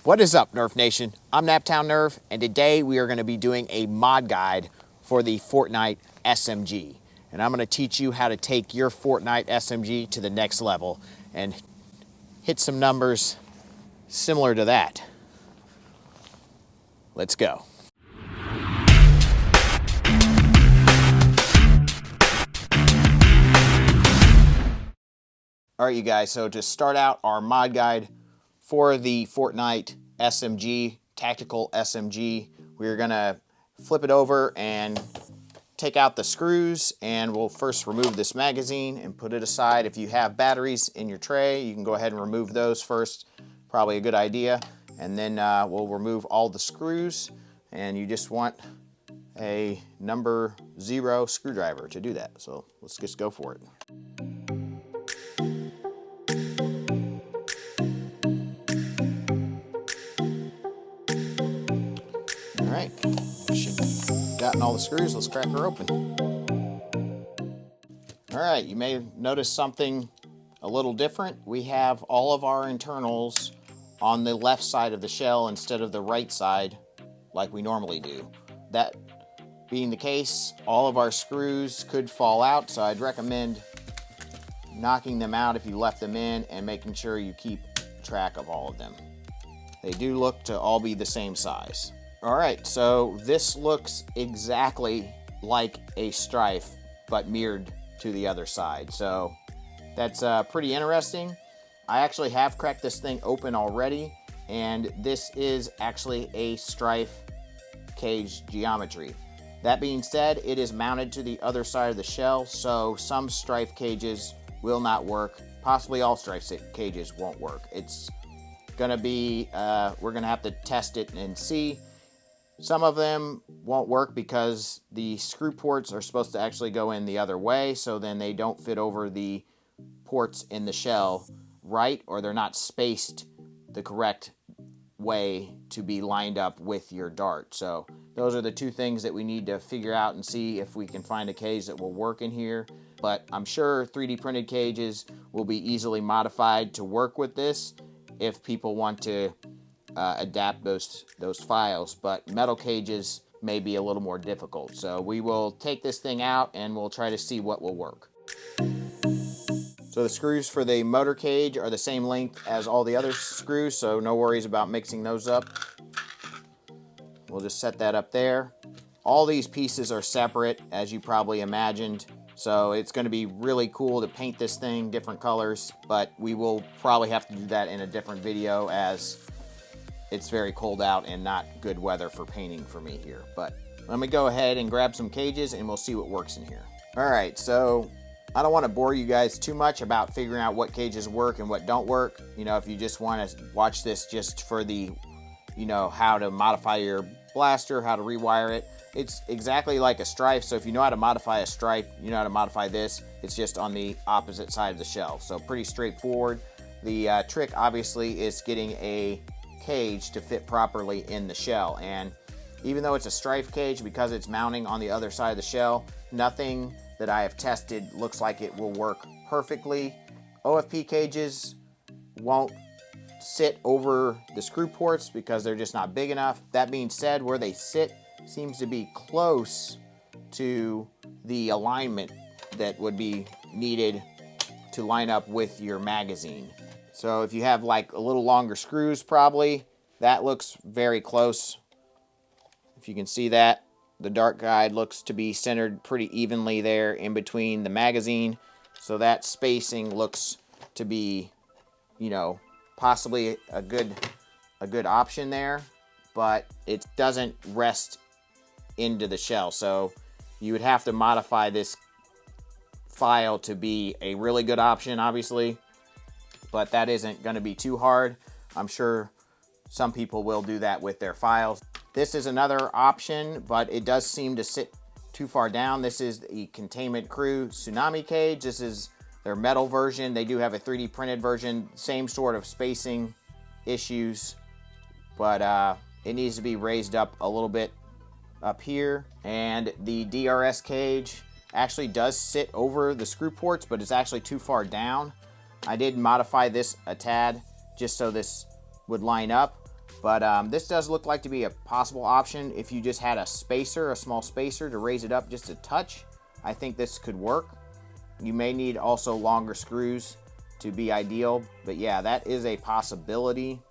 What is up, Nerf Nation? I'm Naptown Nerf, and today we are going to be doing a mod guide for the Fortnite SMG. And I'm going to teach you how to take your Fortnite SMG to the next level and hit some numbers similar to that. Let's go. All right, you guys, so to start out our mod guide for the Fortnite SMG, tactical SMG, we're gonna flip it over and take out the screws, and we'll first remove this magazine and put it aside. If you have batteries in your tray, you can go ahead and remove those first, probably a good idea. And then we'll remove all the screws, and you just want a number 0 screwdriver to do that. So let's just go for it. All right, gotten all the screws, let's crack her open. All right, you may have noticed something a little different. We have all of our internals on the left side of the shell instead of the right side like we normally do. That being the case, all of our screws could fall out, so I'd recommend knocking them out if you left them in and making sure you keep track of all of them. They do look to all be the same size. All right, so this looks exactly like a strife, but mirrored to the other side. So that's pretty interesting. I actually have cracked this thing open already, and this is actually a strife cage geometry. That being said, it is mounted to the other side of the shell, so some strife cages will not work. Possibly all strife cages won't work. It's gonna be, we're gonna have to test it and see. Some of them won't work because the screw ports are supposed to actually go in the other way, so then they don't fit over the ports in the shell right, or they're not spaced the correct way to be lined up with your dart. So those are the two things that we need to figure out and see if we can find a cage that will work in here. But I'm sure 3D printed cages will be easily modified to work with this if people want to adapt those files, but metal cages may be a little more difficult. So we will take this thing out and we'll try to see what will work. So the screws for the motor cage are the same length as all the other screws, so no worries about mixing those up. We'll just set that up there. All these pieces are separate, as you probably imagined, so it's going to be really cool to paint this thing different colors, but we will probably have to do that in a different video as it's very cold out and not good weather for painting for me here. But let me go ahead and grab some cages and we'll see what works in here. All right, so I don't want to bore you guys too much about figuring out what cages work and what don't work. You know, if you just want to watch this just for the, you know, how to modify your blaster, how to rewire it, it's exactly like a strife. So if you know how to modify a stripe, you know how to modify this. It's just on the opposite side of the shell. So pretty straightforward. The trick obviously is getting a cage to fit properly in the shell, and even though it's a strife cage, because it's mounting on the other side of the shell, nothing that I have tested looks like it will work perfectly. OFP cages won't sit over the screw ports because they're just not big enough. That being said, where they sit seems to be close to the alignment that would be needed to line up with your magazine. So if you have like a little longer screws, probably, that looks very close. If you can see that, the dart guide looks to be centered pretty evenly there in between the magazine. So that spacing looks to be, you know, possibly a good option there, but it doesn't rest into the shell. So you would have to modify this file to be a really good option, obviously. But that isn't going to be too hard. I'm sure some people will do that with their files. This is another option, but it does seem to sit too far down. This is the Containment Crew Tsunami Cage. This is their metal version. They do have a 3D printed version, same sort of spacing issues, but it needs to be raised up a little bit up here. And the DRS cage actually does sit over the screw ports, but it's actually too far down. I did modify this a tad just so this would line up, But this does look like to be a possible option. If you just had a spacer, a small spacer to raise it up just a touch, I think this could work. You may need also longer screws to be ideal, but yeah, that is a possibility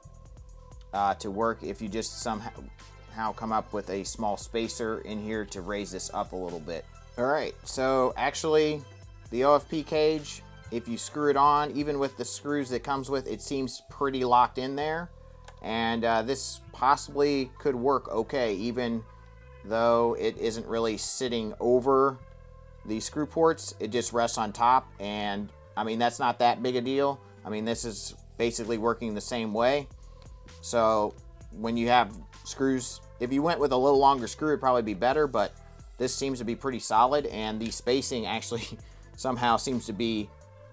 to work if you just somehow come up with a small spacer in here to raise this up a little bit. All right, so actually the OFP cage, if you screw it on, even with the screws that comes with, it seems pretty locked in there. And this possibly could work okay, even though it isn't really sitting over the screw ports. It just rests on top, and I mean, that's not that big a deal. I mean, this is basically working the same way. So when you have screws, if you went with a little longer screw, it'd probably be better, but this seems to be pretty solid, and the spacing actually somehow seems to be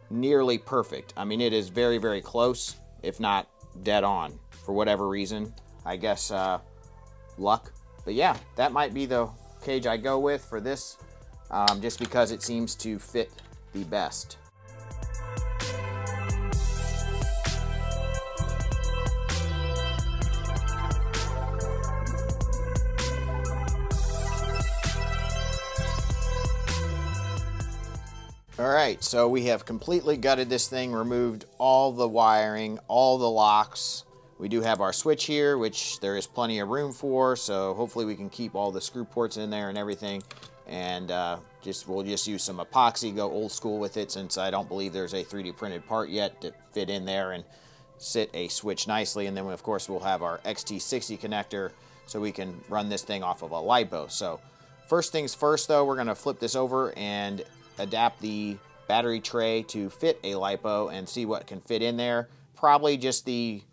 nearly perfect. I mean, it is very, very close, if not dead on, for whatever reason. I guess luck. But yeah, that might be the cage I go with for this, just because it seems to fit the best. Alright, so we have completely gutted this thing, removed all the wiring, all the locks. We do have our switch here, which there is plenty of room for, so hopefully we can keep all the screw ports in there and everything. And we'll just use some epoxy, go old school with it, since I don't believe there's a 3D printed part yet to fit in there and sit a switch nicely. And then of course we'll have our XT60 connector, so we can run this thing off of a LiPo. So first things first though, we're going to flip this over and adapt the battery tray to fit a LiPo and see what can fit in there. Probably just the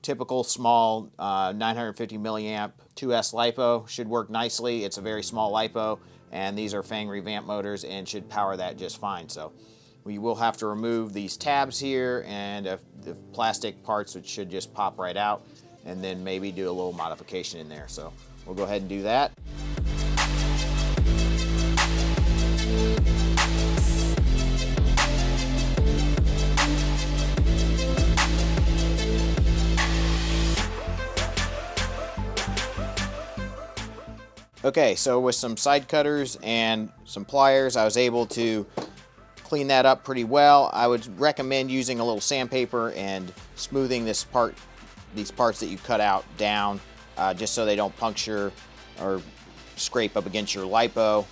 typical small 950 milliamp 2S LiPo should work nicely. It's a very small LiPo, and these are Fang revamp motors and should power that just fine. So we will have to remove these tabs here and the plastic parts, which should just pop right out, and then maybe do a little modification in there. So we'll go ahead and do that. Okay, so with some side cutters and some pliers, I was able to clean that up pretty well. I would recommend using a little sandpaper and smoothing these parts that you cut out down, just so they don't puncture or scrape up against your LiPo.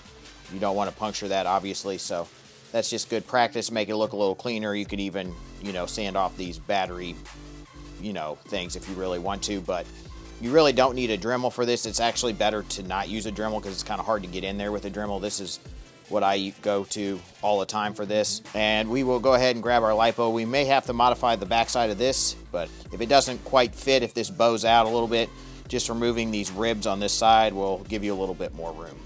You don't want to puncture that, obviously, so that's just good practice. Make it look a little cleaner. You could even, sand off these battery, things if you really want to, but you really don't need a Dremel for this. It's actually better to not use a Dremel because it's kind of hard to get in there with a Dremel. This is what I go to all the time for this. And we will go ahead and grab our LiPo. We may have to modify the backside of this, but if it doesn't quite fit, if this bows out a little bit, just removing these ribs on this side will give you a little bit more room.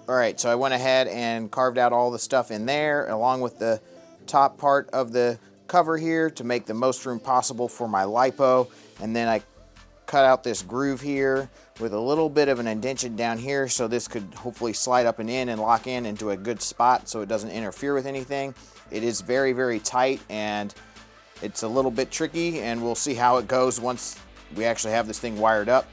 Alright, so I went ahead and carved out all the stuff in there along with the top part of the cover here to make the most room possible for my LiPo. And then I cut out this groove here with a little bit of an indentation down here, so this could hopefully slide up and in and lock in into a good spot so it doesn't interfere with anything. It is very, very tight and it's a little bit tricky, and we'll see how it goes once we actually have this thing wired up.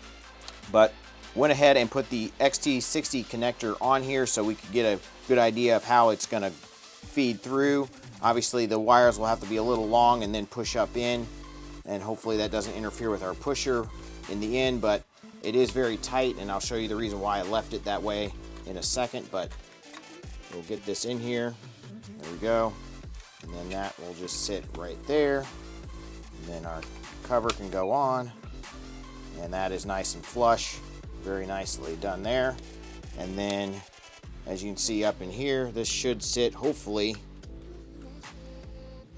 But went ahead and put the XT60 connector on here so we could get a good idea of how it's going to feed through. Obviously the wires will have to be a little long and then push up in, and hopefully that doesn't interfere with our pusher in the end, but it is very tight, and I'll show you the reason why I left it that way in a second. But we'll get this in here. There we go. And then that will just sit right there, and then our cover can go on, and that is nice and flush. Very nicely done there. And then as you can see up in here, this should sit hopefully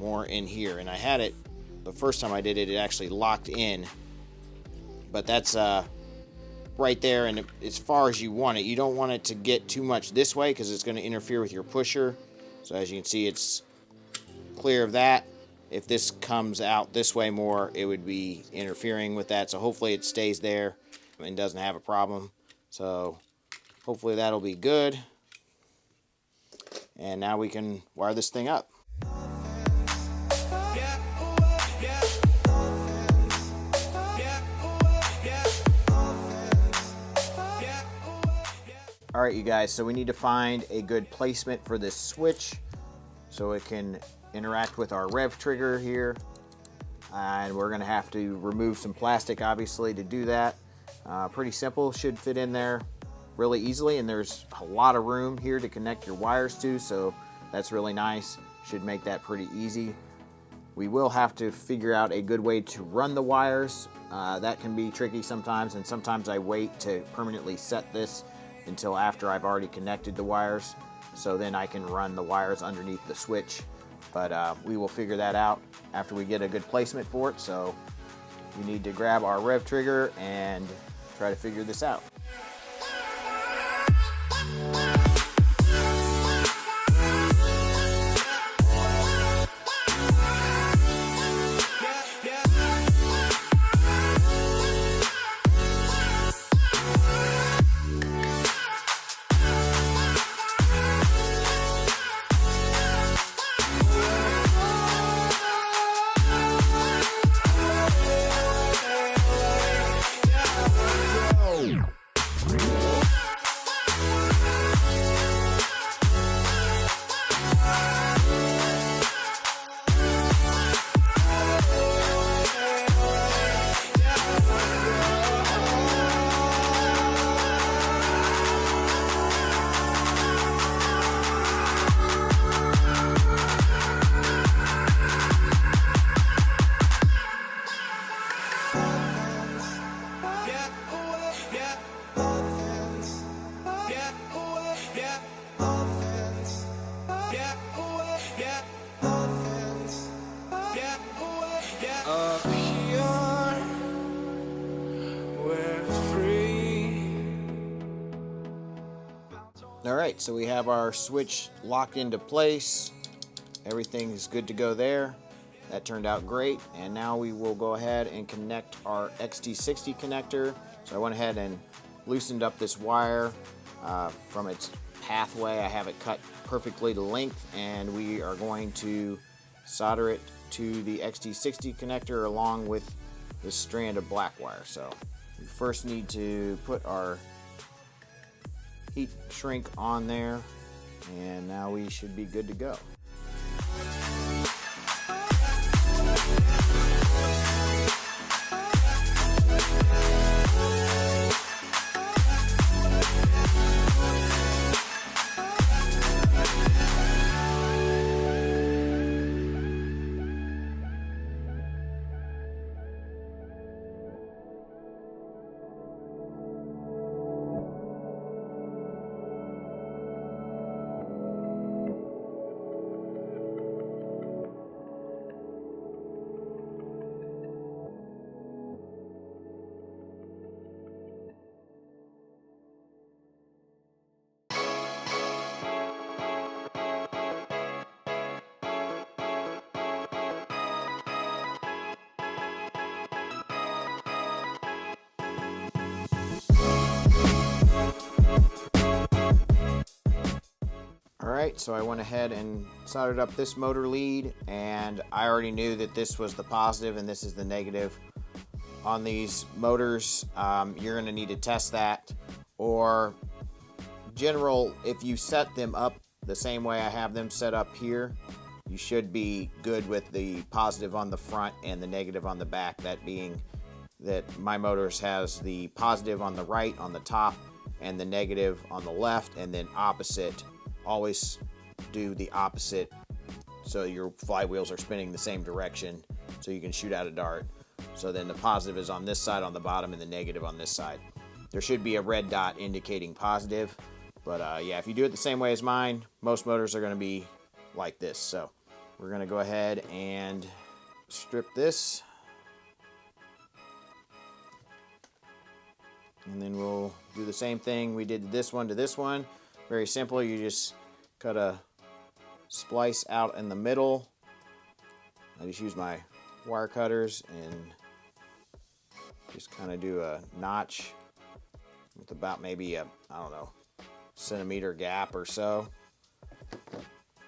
more in here. And I had it the first time I did it, it actually locked in, but that's right there and as far as you want it. You don't want it to get too much this way because it's going to interfere with your pusher. So as you can see, it's clear of that. if this comes out this way more, it would be interfering with that. So hopefully it stays there and doesn't have a problem. So hopefully that'll be good. And now we can wire this thing up. Alright you guys, so we need to find a good placement for this switch so it can interact with our rev trigger here. And we're going to have to remove some plastic obviously to do that. Pretty simple, should fit in there really easily, and there's a lot of room here to connect your wires to, so that's really nice. Should make that pretty easy. We will have to figure out a good way to run the wires. That can be tricky sometimes, and sometimes I wait to permanently set this until after I've already connected the wires, so then I can run the wires underneath the switch. But we will figure that out after we get a good placement for it. So we need to grab our rev trigger and try to figure this out. Alright, so we have our switch locked into place. Everything is good to go there. That turned out great. And now we will go ahead and connect our XT60 connector. So I went ahead and loosened up this wire from its pathway. I have it cut perfectly to length, and we are going to solder it to the XT60 connector along with this strand of black wire. So we first need to put our heat shrink on there, and now we should be good to go. Alright, so I went ahead and soldered up this motor lead, and I already knew that this was the positive and this is the negative. On these motors, you're going to need to test that, or general, if you set them up the same way I have them set up here, you should be good with the positive on the front and the negative on the back. That being that my motors has the positive on the right on the top and the negative on the left, and then opposite. Always do the opposite so your flywheels are spinning the same direction so you can shoot out a dart. So then the positive is on this side on the bottom and the negative on this side. There should be a red dot indicating positive, but yeah, if you do it the same way as mine, most motors are going to be like this. So we're going to go ahead and strip this, and then we'll do the same thing we did this one to this one. Very simple. You just cut a splice out in the middle, I just use my wire cutters and just kind of do a notch with about maybe a, I don't know, centimeter gap or so.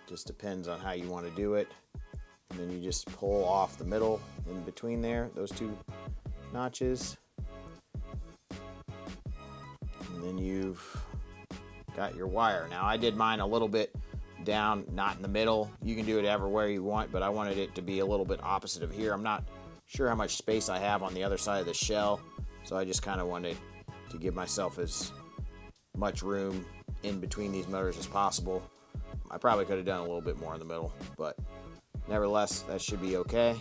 Just depends on how you want to do it. And then you just pull off the middle in between there, those two notches. And then you've got your wire. Now I did mine a little bit down, not in the middle. You can do it everywhere you want, but I wanted it to be a little bit opposite of here. I'm not sure how much space I have on the other side of the shell, so I just kind of wanted to give myself as much room in between these motors as possible. I probably could have done a little bit more in the middle, but nevertheless, that should be okay.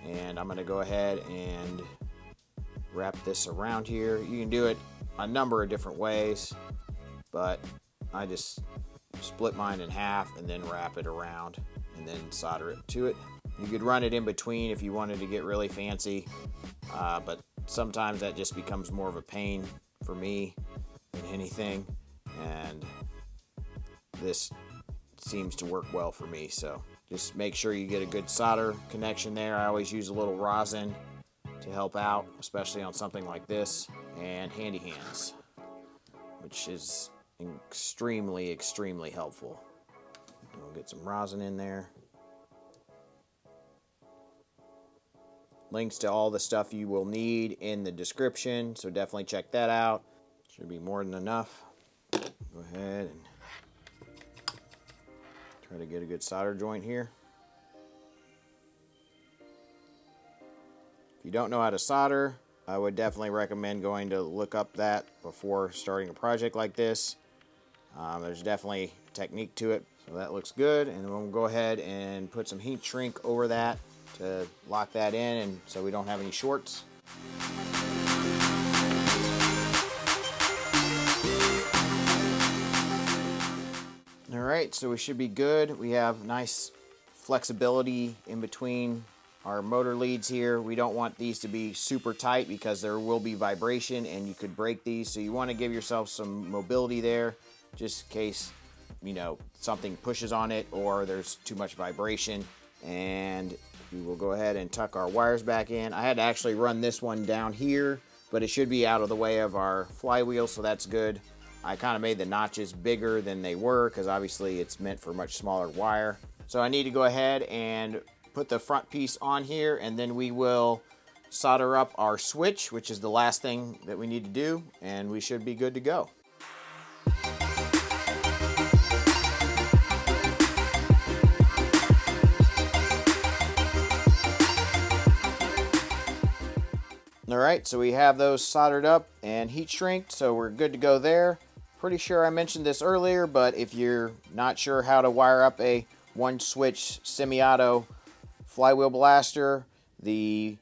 And I'm going to go ahead and wrap this around here. You can do it a number of different ways, but I just split mine in half and then wrap it around and then solder it to it. You could run it in between if you wanted to get really fancy, but sometimes that just becomes more of a pain for me than anything, and this seems to work well for me. So just make sure you get a good solder connection there. I always use a little rosin to help out, especially on something like this, and handy hands, which is extremely helpful. We'll get some rosin in there. Links to all the stuff you will need in the description, so definitely check that out. Should be more than enough. Go ahead and try to get a good solder joint here. If you don't know how to solder, I would definitely recommend going to look up that before starting a project like this. There's definitely a technique to it. So that looks good, and then we'll go ahead and put some heat shrink over that to lock that in, and so we don't have any shorts. Alright, so we should be good. We have nice flexibility in between our motor leads here. We don't want these to be super tight because there will be vibration and you could break these, so you want to give yourself some mobility there just in case, you know, something pushes on it or there's too much vibration. And we will go ahead and tuck our wires back in. I had to actually run this one down here, but it should be out of the way of our flywheel, so that's good. I kind of made the notches bigger than they were because obviously it's meant for much smaller wire. So I need to go ahead and put the front piece on here, and then we will solder up our switch, which is the last thing that we need to do, and we should be good to go. Alright, so we have those soldered up and heat shrinked, so we're good to go there. Pretty sure I mentioned this earlier, but if you're not sure how to wire up a one-switch semi-auto flywheel blaster, the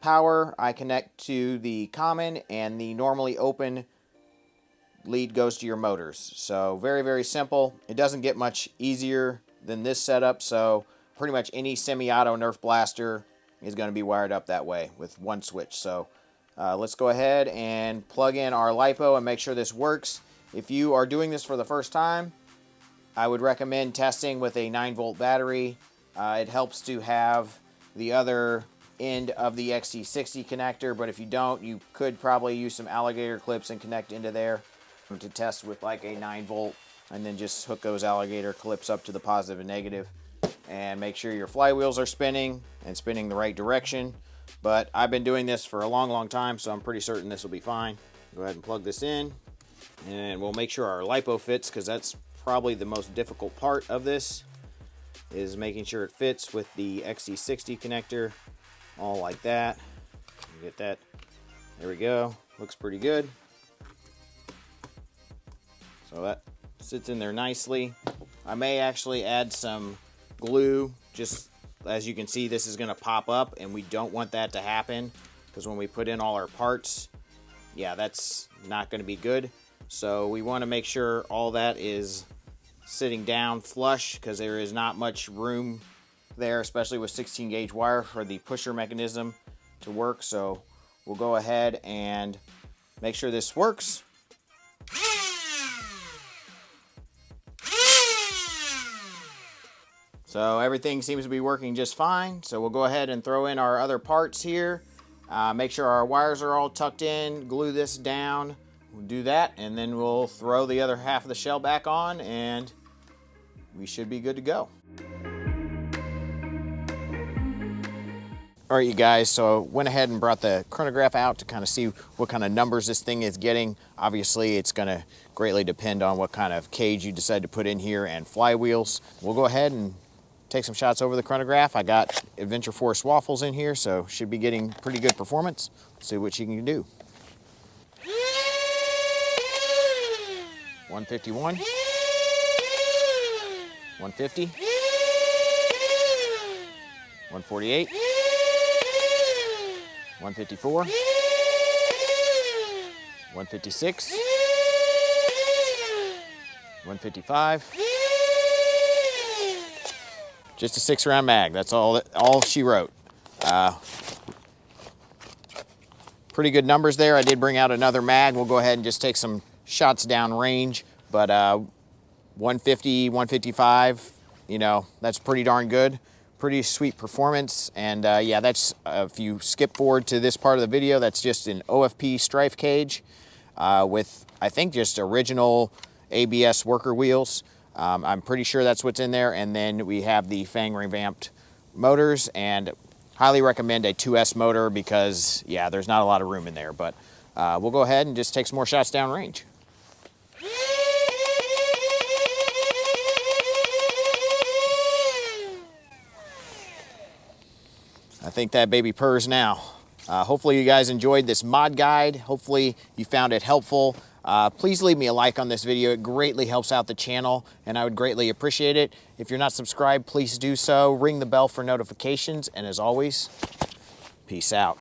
power I connect to the common, and the normally open lead goes to your motors. So very simple. It doesn't get much easier than this setup, so pretty much any semi-auto Nerf blaster is going to be wired up that way with one switch. So let's go ahead and plug in our LiPo and make sure this works. If you are doing this for the first time, I would recommend testing with a 9-volt battery. It helps to have the other end of the XT60 connector, but if you don't, you could probably use some alligator clips and connect into there to test with like a 9-volt, and then just hook those alligator clips up to the positive and negative, and make sure your flywheels are spinning and spinning the right direction. But I've been doing this for a long time, so I'm pretty certain this will be fine. Go ahead and plug this in, and we'll make sure our LiPo fits, because that's probably the most difficult part of this, is making sure it fits with the XT60 connector, all like that. Get that. There we go. Looks pretty good. So that sits in there nicely. I may actually add some glue. Just as you can see, this is going to pop up, and we don't want that to happen, because when we put in all our parts, yeah, that's not going to be good. So we want to make sure all that is sitting down flush, because there is not much room there, especially with 16 gauge wire, for the pusher mechanism to work. So we'll go ahead and make sure this works. So everything seems to be working just fine. So we'll go ahead and throw in our other parts here. Make sure our wires are all tucked in, glue this down. We'll do that, and then we'll throw the other half of the shell back on, and we should be good to go. All right, you guys, so went ahead and brought the chronograph out to kind of see what kind of numbers this thing is getting. Obviously, it's gonna greatly depend on what kind of cage you decide to put in here and flywheels. We'll go ahead and take some shots over the chronograph. I got Adventure Force waffles in here, so should be getting pretty good performance. Let's see what she can do. 151, 150, 148, 154, 156, 155. Just a 6-round mag. That's all she wrote. Pretty good numbers there. I did bring out another mag. We'll go ahead and just take some shots down range, but 150, 155, you know, that's pretty darn good. Pretty sweet performance. And yeah, that's, if you skip forward to this part of the video, that's just an OFP strife cage with, I think, just original ABS worker wheels. I'm pretty sure that's what's in there. And then we have the Fang revamped motors, and highly recommend a 2S motor because, yeah, there's not a lot of room in there. But we'll go ahead and just take some more shots down range. I think that baby purrs now. Hopefully you guys enjoyed this mod guide. Hopefully you found it helpful. Please leave me a like on this video. It greatly helps out the channel, and I would greatly appreciate it. If you're not subscribed, please do so. Ring the bell for notifications, and as always, peace out.